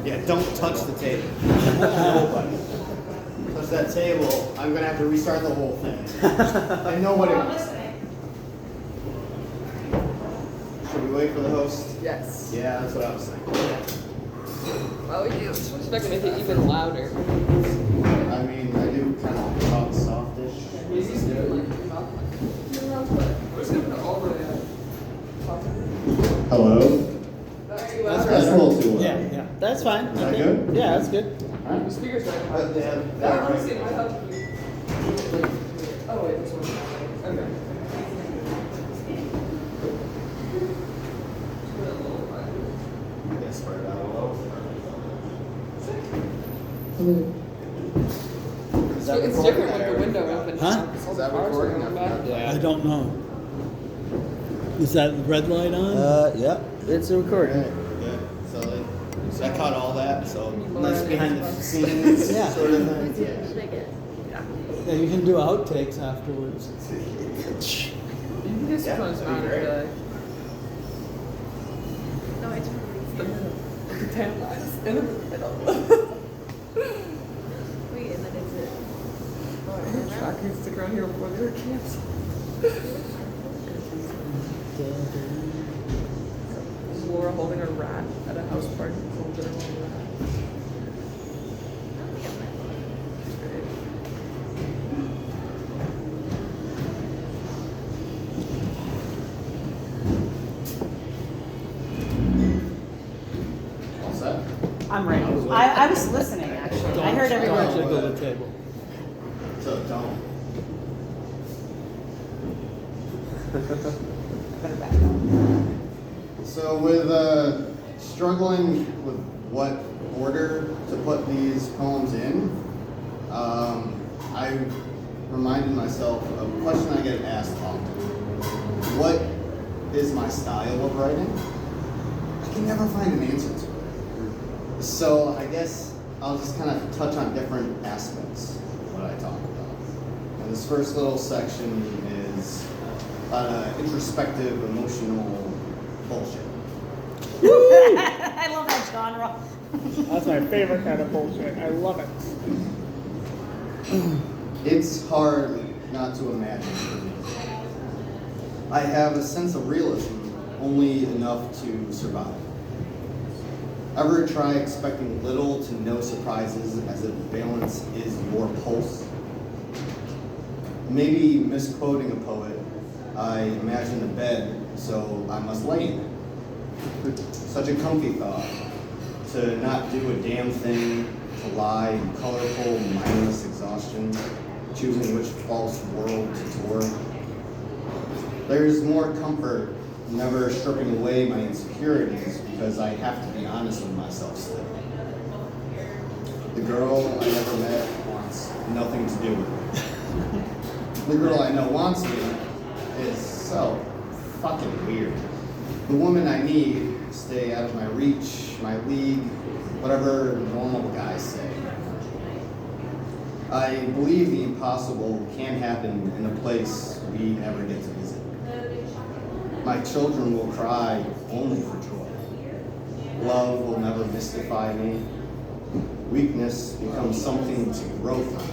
Yeah, don't touch the table. Nobody. Touch that table, I'm gonna have to restart the whole thing. I know what it is. Should we wait for the host? Yes. Yeah, that's what I was thinking. Oh, you expect to make it even louder. I mean, I do kind of talk softish. Hello? That's a little too loud. Yeah, that's fine. Is that good? Yeah, that's good. Alright. The speaker's right. Yeah, That right. seems to help you. Oh, wait, this one's okay. Yeah, spread it out a little. Is that It's recording? different with the window open. Huh? All Is the that cars are recording? going back. I don't know. Is that red light on? Yeah, it's a recording. Okay, good. So that caught all that, so nice behind the scenes Yeah. sort of thing. Yeah, you can do outtakes afterwards. This Yeah, one's that'd be not great. today. No, it's The tan lines in the middle. wait, and then it's it. Track needs to stick around here before they're canceled. Is Laura holding a rat at a house party? It's a literal rat. All set? I'm ready. I was listening, actually. I heard every Don't word. actually go to the table. So don't. So with struggling with what order to put these poems in, I reminded myself of a question I get asked often. What is my style of writing? I can never find an answer to it. So I guess I'll just kind of touch on different aspects of what I talk about. And this first little section is introspective, emotional bullshit. I love that genre. That's my favorite kind of bullshit. I love it. It's hard not to imagine for me. I have a sense of realism, only enough to survive. Ever try expecting little to no surprises as if balance is your pulse? Maybe misquoting a poet, I imagine a bed, so I must lay in it. Such a comfy thought, to not do a damn thing, to lie in colorful, mindless exhaustion, choosing which false world to tour. There's more comfort never stripping away my insecurities because I have to be honest with myself still. The girl I never met wants nothing to do with me. The girl I know wants me is so fucking weird. The woman I need stay out of my reach, my league, whatever normal guys say. I believe the impossible can happen in a place we never get to visit. My children will cry only for joy. Love will never mystify me. Weakness becomes something to grow from.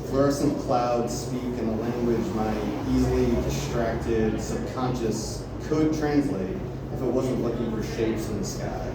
Fluorescent clouds speak in a language my easily distracted subconscious could translate if it wasn't looking for shapes in the sky,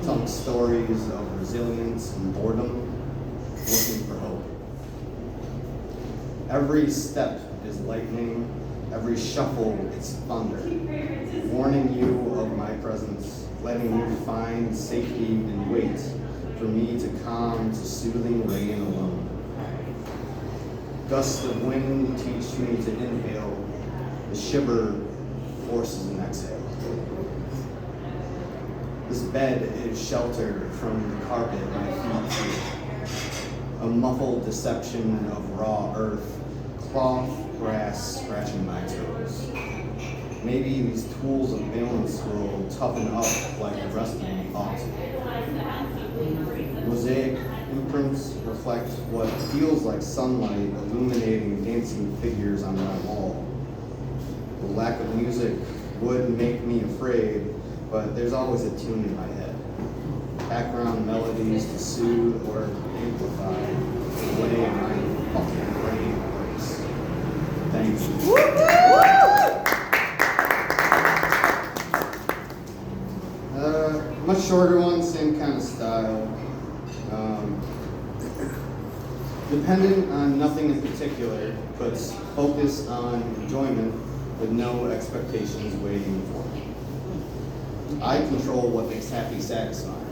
telling stories of resilience and boredom, looking for hope. Every step is lightning, every shuffle is thunder, warning you of my presence, letting you find safety and wait for me to calm to soothing rain alone. Gusts of wind teach me to inhale, the shiver forces an exhale. This bed is sheltered from the carpet my feet feel. A muffled deception of raw earth, cloth, grass scratching my toes. Maybe these tools of balance will toughen up like the rest of me ought to. Mosaic imprints reflect what feels like sunlight illuminating dancing figures on my wall. The lack of music would make me afraid, but there's always a tune in my head. Background melodies to soothe or amplify the way my fucking brain works. Thank you. Much shorter one, same kind of style. Dependent on nothing in particular, puts focus on enjoyment with no expectations waiting for me. I control what makes happy satisfying.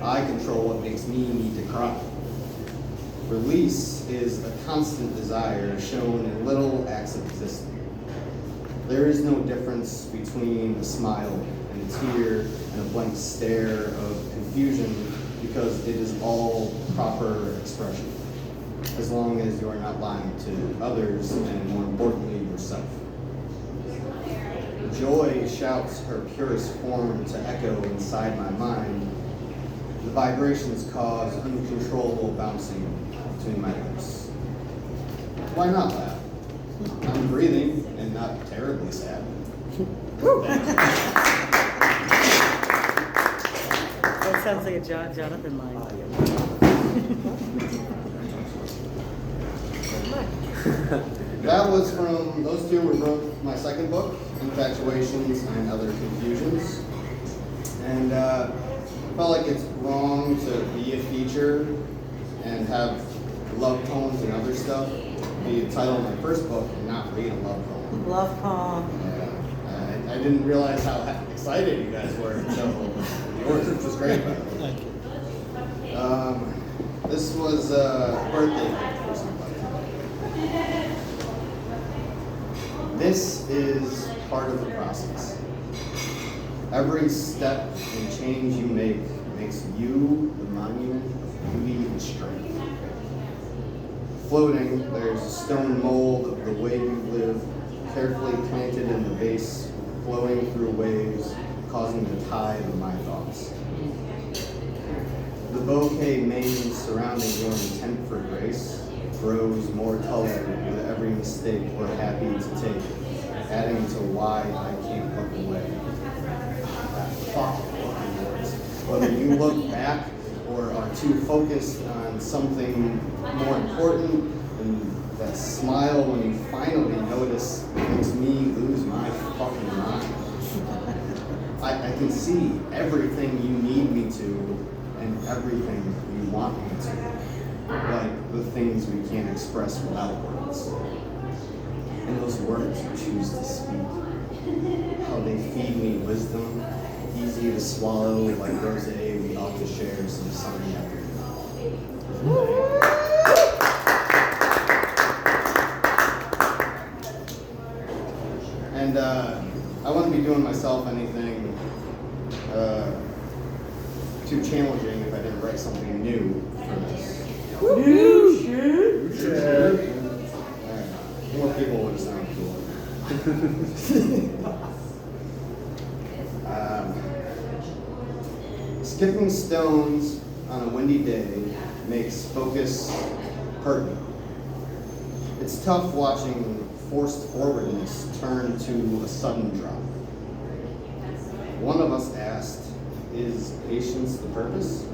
I control what makes me need to cry. Release is a constant desire shown in little acts of existence. There is no difference between a smile and a tear and a blank stare of confusion because it is all proper expression, as long as you are not lying to others and, more importantly, yourself. Joy shouts her purest form to echo inside my mind. The vibrations cause uncontrollable bouncing between my lips. Why not laugh? I'm breathing and not terribly sad. That sounds like a Jonathan line. That was from, those two were both my second book, Infatuations and Other Confusions. And I felt like it's wrong to be a feature and have love poems and other stuff be the title of my first book and not read a love poem. Love poem. Yeah, I didn't realize how excited you guys were until yours, which was great, by the way. Thank you. This was a birthday gift for somebody. This is part of the process. Every step and change you make makes you the monument of beauty and strength. Floating, there's a stone mold of the way you live, carefully planted in the base, flowing through waves, causing the tide of my thoughts. The bouquet mane surrounding your intent for grace grows more colored with every mistake we're happy to take, adding to why I can't look away. Fucking looking words. Whether you look back or are too focused on something more important than that smile when you finally notice makes me lose my fucking mind. I can see everything you need me to and everything you want me to, like the things we can't express without words. And those words you choose to speak, how they feed me wisdom, easy to swallow like rosé we ought to share some sunny afternoon. And I wouldn't be doing myself anything too challenging if I didn't write something new for this. New shit. More people would sound cool. Skipping stones on a windy day makes focus pertinent. It's tough watching forced forwardness turn to a sudden drop. One of us asked, is patience the purpose?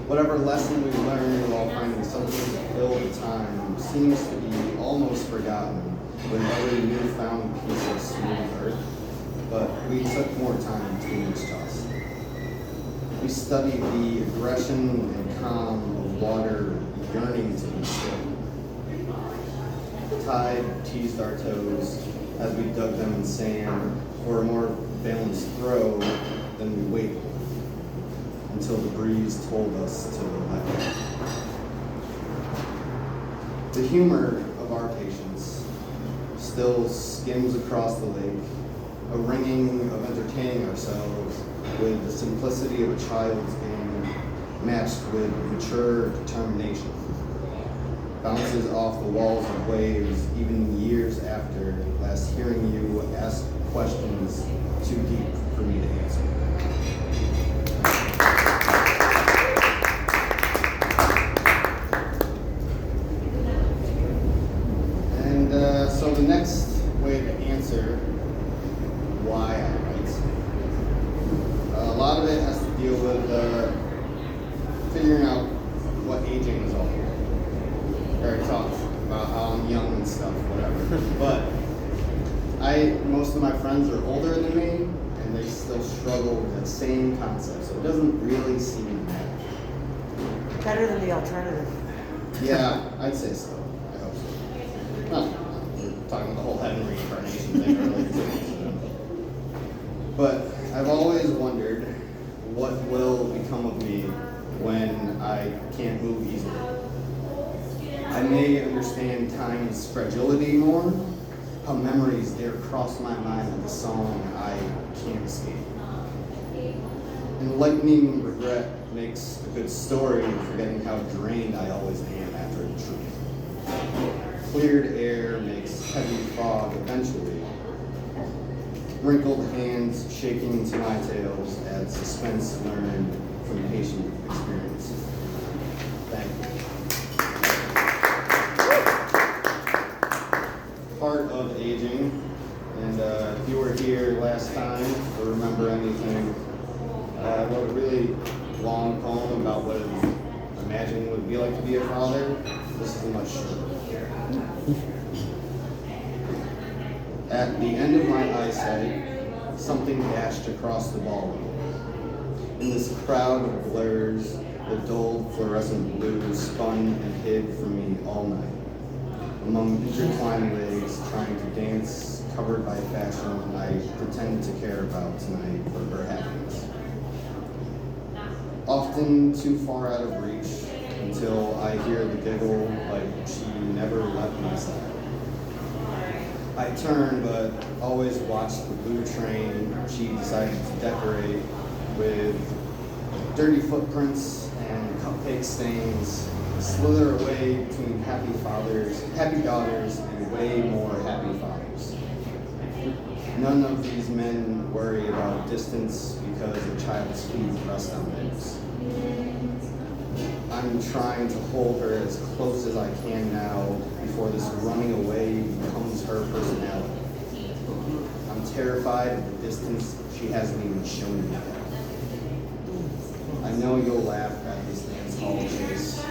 Whatever lesson we learn while finding something to fill the time seems to be almost forgotten with every newfound piece of smooth earth, but we took more time to each toss. We studied the aggression and calm of water yearning to be still. The tide teased our toes as we dug them in sand for a more balanced throw than we waited until the breeze told us to let go. The humor of our patience still skims across the lake, a ringing of entertaining ourselves with the simplicity of a child's game matched with mature determination. Bounces off the walls of waves even years after last hearing you ask questions too deep for me to answer. And so the next way to answer why I write young and stuff, whatever. But most of my friends are older than me, and they still struggle with the same concept, so it doesn't really seem to matter. Better than the alternative. Yeah, I'd say so. I hope so. Well, we're talking the whole heaven reincarnation thing earlier too. So. But I've always wondered what will become of me when I can't move easily. I may understand time's fragility more, how memories dare cross my mind like a song I can't escape. Enlightening regret makes a good story, forgetting how drained I always am after the truth. Cleared air makes heavy fog eventually. Wrinkled hands shaking into my tales add suspense learned from patient experience. Thank you. Part of aging, and if you were here last time or remember anything, I wrote a really long poem about what I imagine it would be like to be a father. This is a much shorter. At the end of my eyesight, something dashed across the ballroom. In this crowd of blurs, the dull fluorescent blue spun and hid from me all night. Among intertwined legs, trying to dance, covered by fashion, I pretend to care about tonight for her happiness. Often too far out of reach, until I hear the giggle like she never left my side. I turn, but always watch the blue train she decided to decorate with dirty footprints and cupcake stains, slither away between happy daughters, and way more happy fathers. None of these men worry about distance because a child's feet rest on theirs. I'm trying to hold her as close as I can now before this running away becomes her personality. I'm terrified of the distance she hasn't even shown me yet. I know you'll laugh at this dance hall chase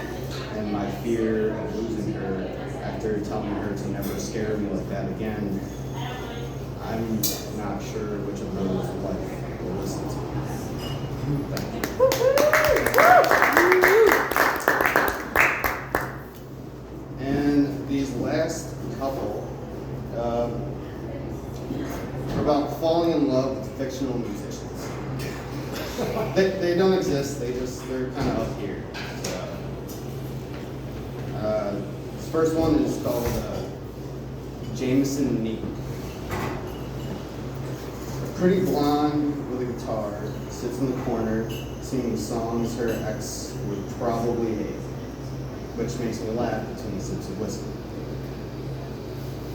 and my fear of losing her after telling her to never scare me like that again. I'm not sure which of those life will listen to. Thank you. And these last couple are about falling in love with fictional musicians. They don't exist, they're kind of up here. So, this first one is called Jameson Neat. A pretty blonde with a guitar sits in the corner singing songs her ex would probably hate, which makes me laugh between sips of whiskey.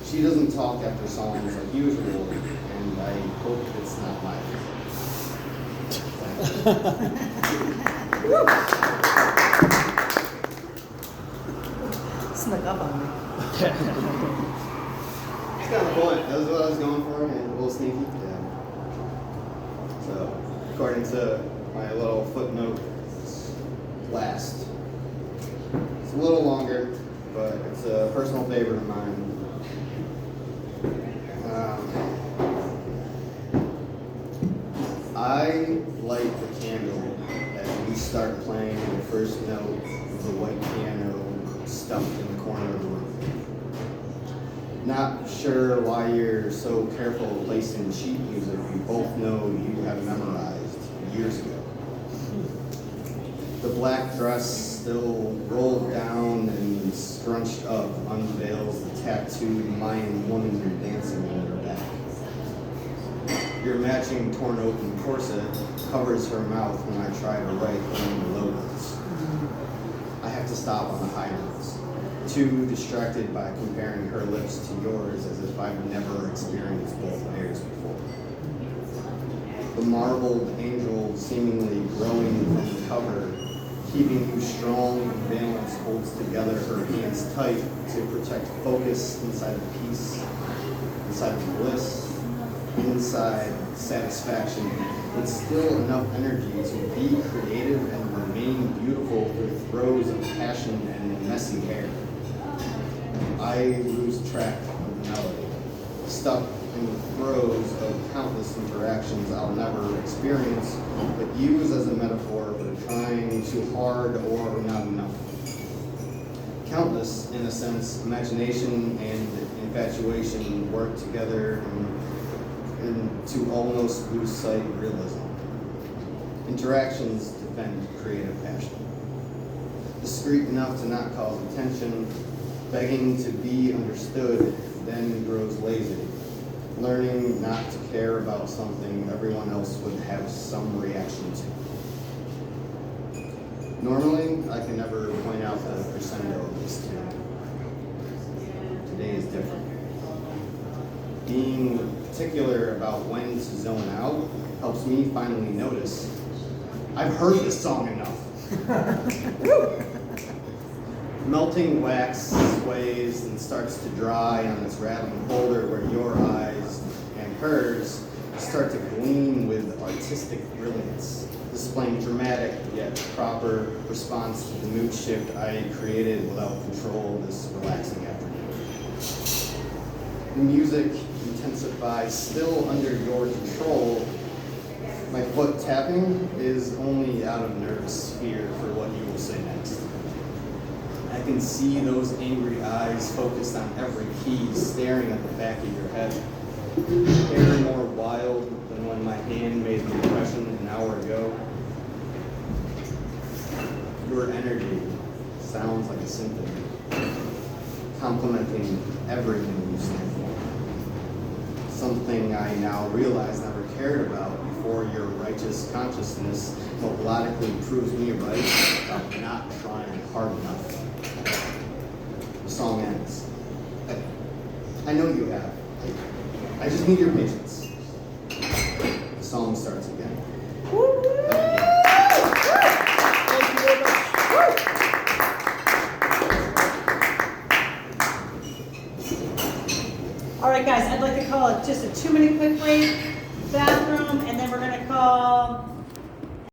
She doesn't talk after songs like usual, and I hope it's not my Snuck up on me. It's kind of the point. That was what I was going for, and a little sneaky. Yeah. So, according to my little footnote, it's last. It's a little longer, but it's a personal favorite of mine. I light the candle as we start playing the first note of the white piano stuffed in the corner of the room. Not sure why you're so careful placing sheet music you both know you have memorized years ago. The black dress still rolled down and scrunched up unveils the tattooed Mayan woman dancing on her back. Your matching torn open corset covers her mouth when I try to write on the low notes. I have to stop on the high notes, too distracted by comparing her lips to yours as if I've never experienced both layers before. The marbled angel seemingly growing from the cover, keeping you strong and balanced, holds together her hands tight to protect focus inside of peace, inside of bliss, inside satisfaction, but still enough energy to be creative and remain beautiful through throes of passion and messy hair. I I lose track of the melody, stuck in the throes of countless interactions I'll never experience, but use as a metaphor for trying too hard or not enough. Countless, in a sense, imagination and infatuation work together and to almost lose sight of realism. Interactions defend creative passion. Discreet enough to not cause attention, begging to be understood, then grows lazy, learning not to care about something everyone else would have some reaction to. Normally, I can never point out the crescendo of this tune. Today is different. Being particular about when to zone out helps me finally notice I've heard this song enough. Melting wax sways and starts to dry on its rattling folder where your eyes and hers start to gleam with artistic brilliance, displaying dramatic yet proper response to the mood shift I created without control this relaxing afternoon. The music intensifies still under your control. My foot tapping is only out of nervous fear for what you will say next. I can see those angry eyes focused on every key, staring at the back of your head. Hair more wild than when my hand made the impression an hour ago. Your energy sounds like a symphony, complementing everything you stand for. Something I now realize never cared about before your righteous consciousness melodically proves me right about not trying hard enough. The song ends. I know you have. I just need your patience. The song starts again. All right, guys, I'd like to call it just a 2-minute quick break, bathroom, and then we're gonna call